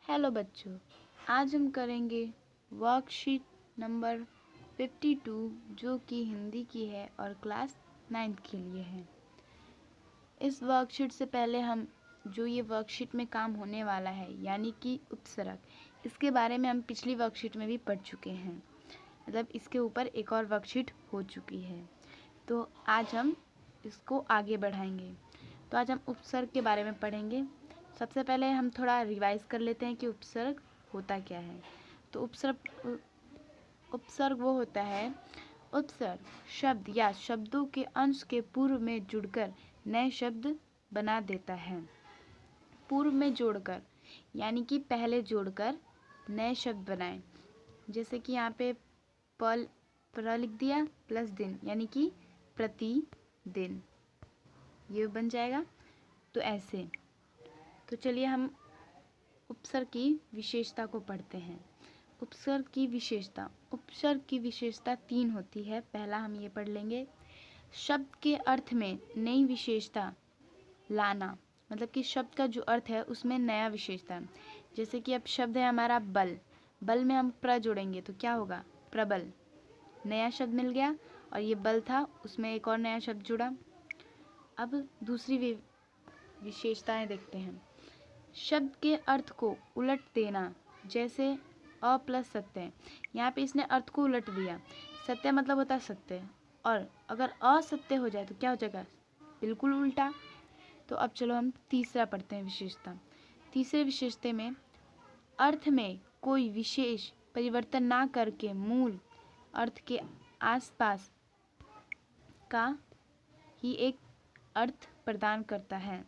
Hello बच्चों, आज हम करेंगे वर्कशीट नंबर 52 जो कि हिंदी की है और क्लास 9th के लिए है। इस वर्कशीट से पहले हम जो ये वर्कशीट में काम होने वाला है यानी कि उपसर्ग, इसके बारे में हम पिछली वर्कशीट में भी पढ़ चुके हैं। मतलब इसके ऊपर एक और वर्कशीट हो चुकी है, तो आज हम इसको आगे बढ़ाएंगे। तो आज हम उपसर्ग के बारे में पढ़ेंगे। सबसे पहले हम थोड़ा रिवाइज कर लेते हैं कि उपसर्ग होता क्या है। तो उपसर्ग वो होता है, उपसर्ग शब्द या शब्दों के अंश के पूर्व में जुड़कर नए शब्द बना देता है। पूर्व में जोड़कर यानी कि पहले जोड़कर नए शब्द बनाएं। जैसे कि यहाँ पे प्र लिख दिया प्लस दिन यानी कि प्रतिदिन, ये बन जाएगा। तो ऐसे, तो चलिए हम उपसर्ग की विशेषता को पढ़ते हैं। उपसर्ग की विशेषता 3 होती है। पहला हम ये पढ़ लेंगे, शब्द के अर्थ में नई विशेषता लाना। मतलब कि शब्द का जो अर्थ है उसमें नया विशेषता। जैसे कि अब शब्द है हमारा बल, बल में हम प्र जोड़ेंगे तो क्या होगा, प्रबल, नया शब्द मिल गया। और ये बल था, उसमें एक और नया शब्द जुड़ा। अब दूसरी विशेषताएं देखते हैं। शब्द के अर्थ को उलट देना, जैसे अ प्लस सत्य। यहाँ पे इसने अर्थ को उलट दिया। सत्य मतलब होता है सत्य, और अगर असत्य हो जाए तो क्या हो जाएगा, बिल्कुल उल्टा। तो अब चलो हम तीसरा पढ़ते हैं विशेषता। तीसरे विशेषता में अर्थ में कोई विशेष परिवर्तन ना करके मूल अर्थ के आसपास का ही एक अर्थ प्रदान करता है।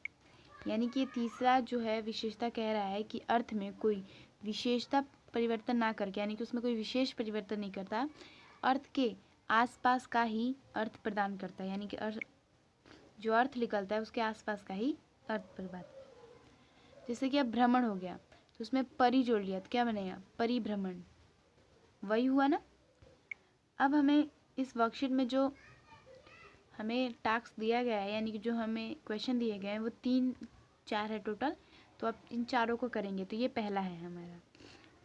यानी कि तीसरा जो है विशेषता कह रहा है कि अर्थ में कोई विशेषता परिवर्तन ना करके, यानी कि उसमें कोई विशेष परिवर्तन नहीं करता, अर्थ के आसपास का ही अर्थ प्रदान करता है। यानी कि जो अर्थ निकलता है उसके आसपास का ही अर्थ प्रदान। जैसे कि अब भ्रमण हो गया तो उसमें परि जोड़ लिया तो क्या बनेगा, परिभ्रमण, वही हुआ ना। अब हमें इस वर्कशीट में जो हमें टास्क दिया गया है, यानी कि जो हमें क्वेश्चन दिए गए हैं वो 4 है टोटल। तो अब इन चारों को करेंगे। तो ये पहला है हमारा।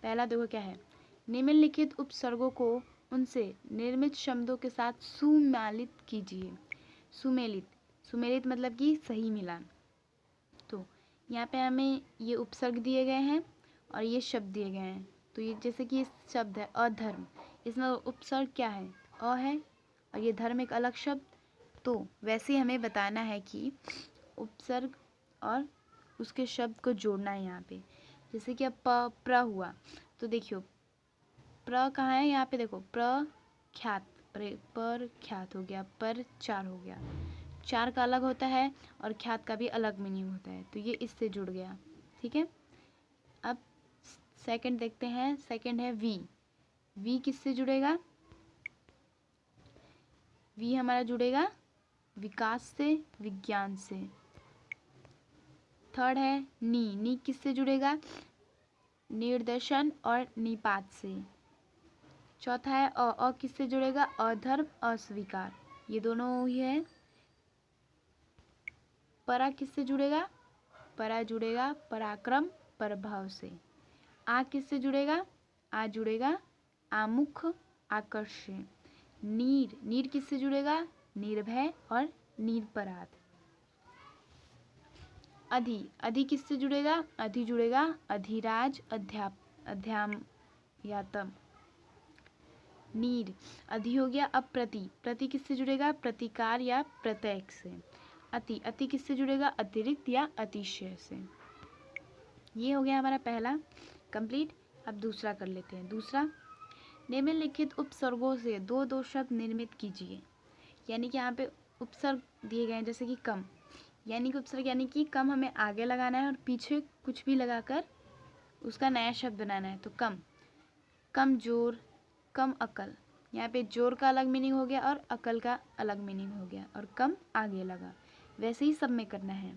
पहला देखो क्या है, निम्नलिखित उपसर्गों को उनसे निर्मित शब्दों के साथ सुमेलित कीजिए। सुमेलित मतलब कि सही मिलान। तो यहाँ पे हमें ये उपसर्ग दिए गए हैं और ये शब्द दिए गए हैं। तो ये जैसे कि ये शब्द है अधर्म, इसमें उपसर्ग क्या है, अ है, और ये धर्म एक अलग शब्द। तो वैसे ही हमें बताना है कि उपसर्ग और उसके शब्द को जोड़ना है यहाँ पे। जैसे कि अब प्र हुआ तो देखियो प्र कहाँ है, यहाँ पे देखो प्रख्यात, पर ख्यात हो गया, पर चार हो गया। चार का अलग होता है और ख्यात का भी अलग मीनिंग होता है, तो ये इससे जुड़ गया। ठीक है। अब सेकंड देखते हैं। सेकंड है वी किससे जुड़ेगा, वी हमारा जुड़ेगा विकास से, विज्ञान से। थर्ड है नी किससे जुड़ेगा, निर्देशन और निपात से। चौथा है अ किससे जुड़ेगा, अधर्म, अस्वीकार, ये दोनों ही है। परा किससे जुड़ेगा, परा जुड़ेगा पराक्रम, प्रभाव से। आ किससे जुड़ेगा, आ जुड़ेगा आमुख, आकर्षण। नीर किससे जुड़ेगा, निर्भय और निरपराध। अधि किससे जुड़ेगा, अधि जुड़ेगा अधिराज, अध्यात्म। नीर अधि हो गया। अब प्रति किससे जुड़ेगा, प्रतिकार या प्रत्यय से। अति किससे जुड़ेगा, अतिरिक्त या अतिशय से। ये हो गया हमारा पहला कंप्लीट। अब दूसरा कर लेते हैं। दूसरा, निम्नलिखित उपसर्गों से दो शब्द निर्मित कीजिए। यानी कि यहाँ पे उपसर्ग दिए गए हैं, जैसे कि कम, यानी कि उपसर्ग यानी कि कम हमें आगे लगाना है और पीछे कुछ भी लगाकर उसका नया शब्द बनाना है। तो कम जोर, कम अकल। यहाँ पे जोर का अलग मीनिंग हो गया और अकल का अलग मीनिंग हो गया, और कम आगे लगा। वैसे ही सब में करना है।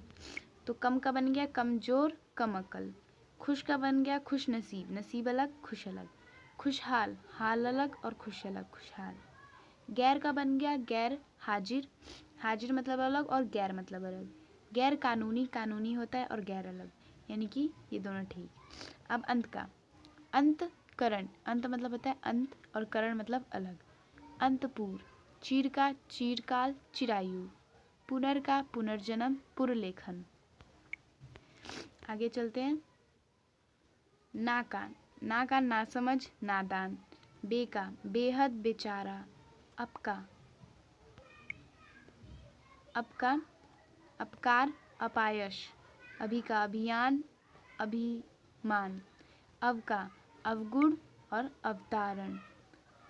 तो कम का बन गया कमजोर, कम अकल। खुश का बन गया खुश नसीब, नसीब अलग, खुश अलग। खुशहाल, हाल अलग और खुश अलग, खुशहाल। गैर का बन गया गैर हाजिर, हाजिर मतलब अलग और गैर मतलब अलग। गैर कानूनी, कानूनी होता है और गैर अलग। यानी कि ये दोनों ठीक। अब अंत का, अंत करण, अंत मतलब होता है अंत और करण मतलब अलग। अंतपुर, चीर का चीरकाल चिरायु, पुनर का पुनर्जन्म पुरलेखन। आगे चलते हैं। ना का नासमझ नादान, बे का बेहद बेचारा, अपका अपकार अपायश, अभी का अभियान अभिमान, अव का अवगुण और अवतारण,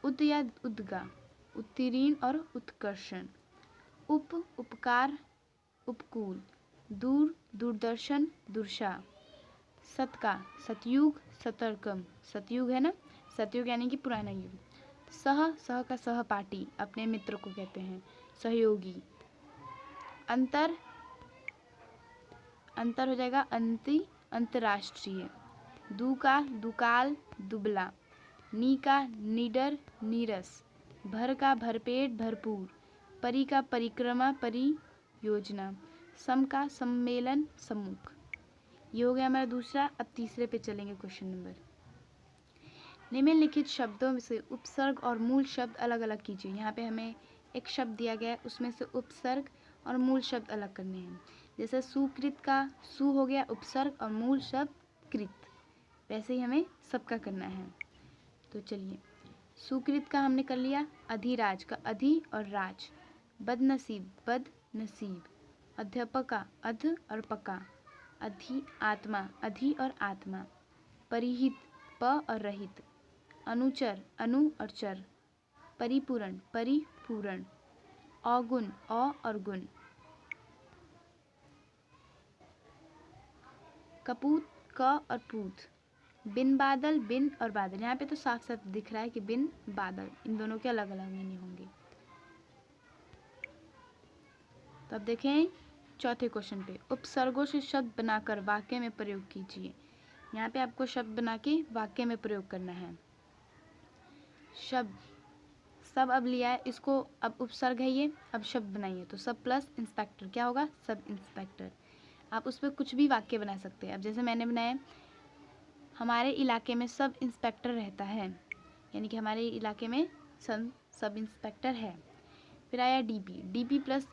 उद या उद्गा उत्तीर्ण और उत्कर्षण, उपकार उपकूल, दूर दूरदर्शन दुर्शा, सत का सतयुग सतर्कम, सतयुग है ना, सतयुग यानी कि पुराना युग। सह का सहपाठी, अपने मित्र को कहते हैं सहयोगी। अंतर हो जाएगा अंति अंतर्राष्ट्रीय। दू का दुकाल दुबला, नी का निडर नीरस, भर का भरपेट भरपूर, परि का परिक्रमा परियोजना, सम का सम्मेलन सम्मुख। ये हो गया हमारा दूसरा। अब तीसरे पे चलेंगे क्वेश्चन नंबर। निम्नलिखित शब्दों से उपसर्ग और मूल शब्द अलग अलग कीजिए। यहाँ पे हमें एक शब्द दिया गया है, उसमें से उपसर्ग और मूल शब्द अलग करने हैं। जैसे सुकृत का सु हो गया उपसर्ग और मूल शब्द कृत, वैसे ही हमें सबका करना है। तो चलिए, सुकृत का हमने कर लिया। अधिराज का अधि और राज, बदनसीब बद नसीब, अध्यापक का अध और पका, अधि आत्मा अधि और आत्मा, परिहित प और रहित, अनुचर अनु और चर, परिपूरण परिपूरण, अगुण अ और गुण, कपूत क और पूत, बिन बादल बिन और बादल। यहाँ पे तो साफ साफ दिख रहा है कि बिन बादल, इन दोनों के अलग अलग मीनिंग होंगे। तो अब देखें चौथे क्वेश्चन पे, उपसर्गों से शब्द बनाकर वाक्य में प्रयोग कीजिए। यहाँ पे आपको शब्द बना के वाक्य में प्रयोग करना है। शब्द सब अब लिया है, इसको अब उपसर्ग है ये, अब शब्द बनाइए। तो सब प्लस इंस्पेक्टर क्या होगा, सब इंस्पेक्टर। आप उस पर कुछ भी वाक्य बना सकते हैं। अब जैसे मैंने बनाया, हमारे इलाके में सब इंस्पेक्टर रहता है, यानी कि हमारे इलाके में सब इंस्पेक्टर है। फिर आया डीपी, डीपी प्लस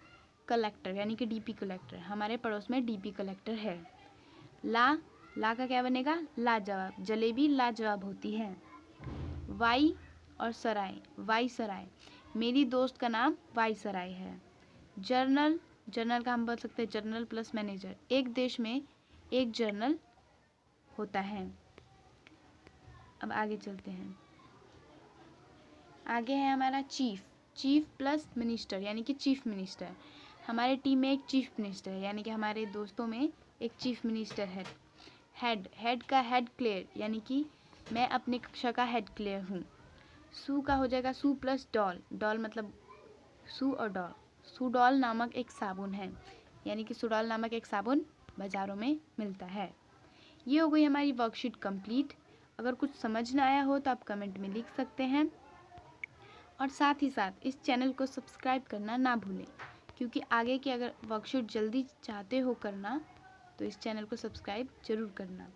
कलेक्टर यानी कि डीपी कलेक्टर, हमारे पड़ोस में डीपी कलेक्टर है। ला का क्या बनेगा, लाजवाब, जलेबी लाजवाब होती है। वाई और सराय, वाई सराय, मेरी दोस्त का नाम वाई सराय है। जर्नल, जर्नल का हम बोल सकते हैं जर्नल प्लस मैनेजर, एक देश में एक जर्नल होता है। अब आगे चलते हैं। आगे है हमारा चीफ, चीफ प्लस मिनिस्टर यानी कि चीफ मिनिस्टर, हमारे टीम में एक चीफ मिनिस्टर है, यानी कि हमारे दोस्तों में एक चीफ मिनिस्टर है। हेड, हेड का हेड क्लियर, यानी कि मैं अपनी कक्षा का हेड क्लियर हूँ। सू का हो जाएगा सू प्लस डॉल, डॉल मतलब सू और डॉल, सुडॉल नामक एक साबुन है, यानी कि सुडॉल नामक एक साबुन बाज़ारों में मिलता है। ये हो गई हमारी वर्कशीट कंप्लीट। अगर कुछ समझ ना आया हो तो आप कमेंट में लिख सकते हैं, और साथ ही साथ इस चैनल को सब्सक्राइब करना ना भूलें, क्योंकि आगे की अगर वर्कशीट जल्दी चाहते हो करना तो इस चैनल को सब्सक्राइब ज़रूर करना।